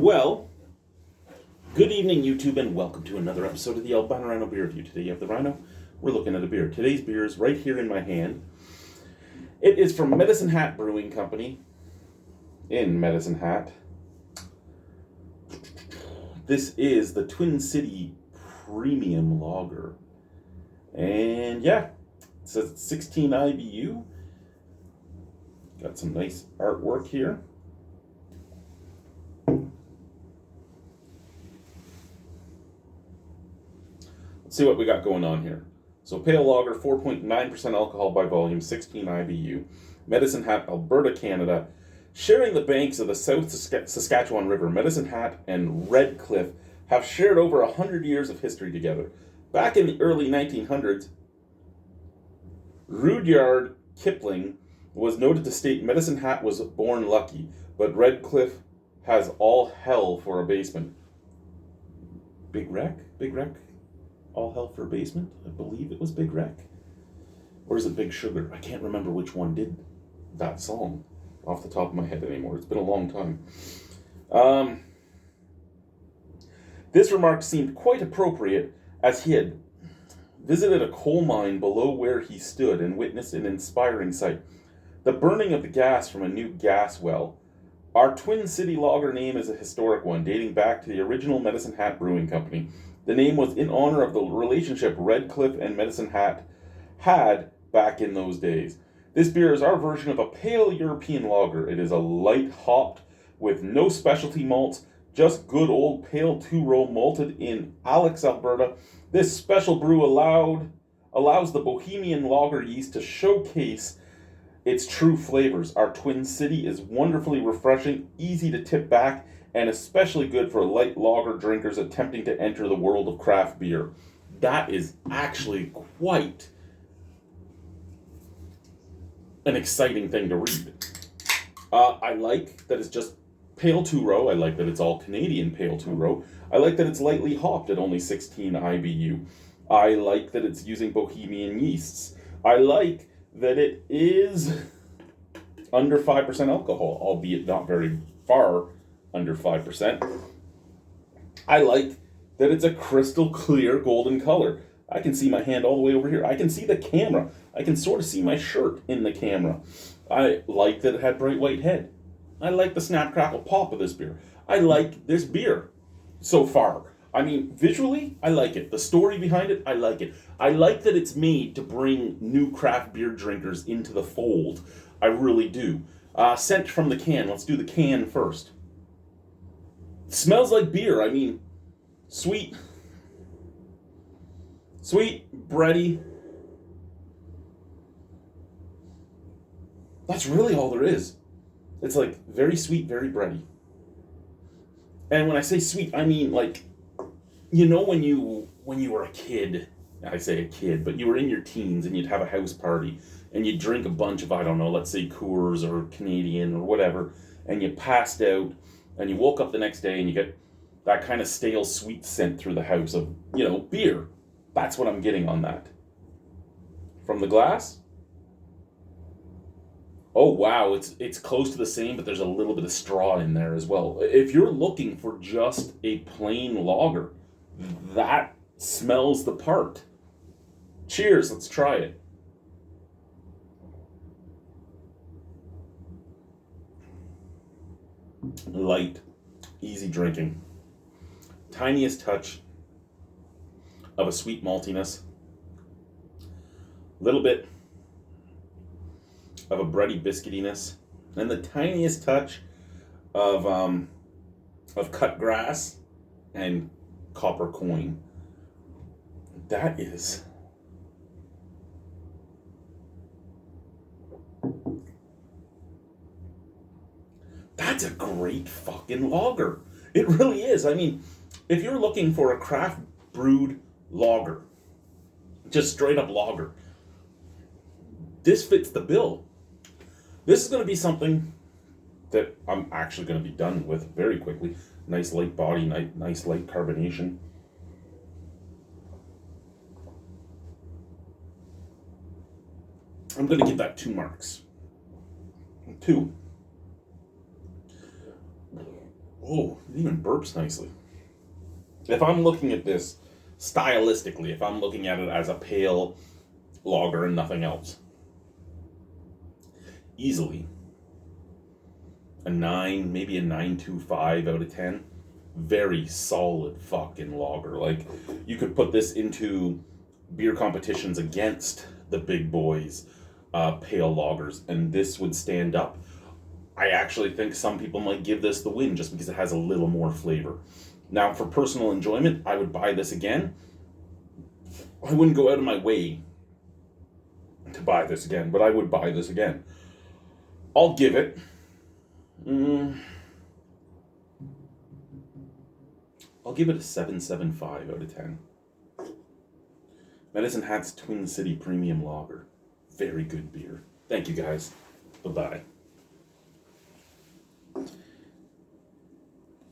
Well, good evening, YouTube, and welcome to another episode of the Albino Rhino Beer Review. Today you have the Rhino. We're looking at a beer. Today's beer is right here in my hand. It is from Medicine Hat Brewing Company in Medicine Hat. This is the Twin City Premium Lager. And yeah, it says it's 16 IBU. Got some nice artwork here. Let's see what we got going on here. So pale lager, 4.9% alcohol by volume, 16 IBU. Medicine Hat, Alberta, Canada. Sharing the banks of the South Saskatchewan River, Medicine Hat and Red Cliff have shared over 100 years of history together. Back in the early 1900s, Rudyard Kipling was noted to state Medicine Hat was born lucky, but Red Cliff has all hell for a basement. Big Wreck? All hell for a basement? I believe it was Big Wreck. Or is it Big Sugar? I can't remember which one did that song off the top of my head anymore. It's been a long time. This remark seemed quite appropriate as he had visited a coal mine below where he stood and witnessed an inspiring sight. The burning of the gas from a new gas well. Our Twin City Lager name is a historic one, dating back to the original Medicine Hat Brewing Company. The name was in honor of the relationship Red Cliff and Medicine Hat had back in those days. This beer is our version of a pale European lager. It is a light hopped with no specialty malts, just good old pale two-row malted in Alex, Alberta. This special brew allows the Bohemian lager yeast to showcase its true flavors. Our Twin City is wonderfully refreshing, easy to tip back, and especially good for light lager drinkers attempting to enter the world of craft beer. That is actually quite an exciting thing to read. I like that it's just pale two-row. I like that it's all Canadian pale two-row. I like that it's lightly hopped at only 16 IBU. I like that it's using Bohemian yeasts. I like that it is under 5% alcohol, albeit not very far under 5%. I like that it's a crystal clear golden color. I can see my hand all the way over here. I can see the camera. I can sort of see my shirt in the camera. I like that it had bright white head. I like the snap crackle pop of this beer. I like this beer so far. I mean, visually, I like it. The story behind it, I like it. I like that it's made to bring new craft beer drinkers into the fold. I really do. Scent from the can. Let's do the can first. Smells like beer. I mean, sweet, bready. That's really all there is. It's like very sweet, very bready. And when I say sweet, I mean like, you know, when you were a kid, I say a kid, but you were in your teens and you'd have a house party and you'd drink a bunch of, I don't know, let's say Coors or Canadian or whatever, and you passed out and you woke up the next day and you get that kind of stale sweet scent through the house of, you know, beer. That's what I'm getting on that. From the glass, oh wow, it's close to the same, but there's a little bit of straw in there as well. If you're looking for just a plain lager, that smells the part. Cheers, let's try it. Light, easy drinking. Tiniest touch of a sweet maltiness. Little bit of a bready biscuitiness. And the tiniest touch of cut grass and copper coin. That's a great fucking lager. It really is. I mean, if you're looking for a craft brewed lager, just straight up lager, this fits the bill. This is going to be something that I'm actually going to be done with very quickly. Nice light body, nice light carbonation. I'm going to give that 2 marks. 2. Oh, it even burps nicely. If I'm looking at this stylistically, if I'm looking at it as a pale lager and nothing else, easily a 9, maybe a 9.25 out of 10. Very solid fucking lager. Like, you could put this into beer competitions against the big boys, pale lagers, and this would stand up. I actually think some people might give this the win just because it has a little more flavor. Now, for personal enjoyment, I would buy this again. I wouldn't go out of my way to buy this again, but I would buy this again. I'll give it. I'll give it a 7.75 out of 10. Medicine Hat's Twin City Premium Lager. Very good beer. Thank you, guys. Bye-bye.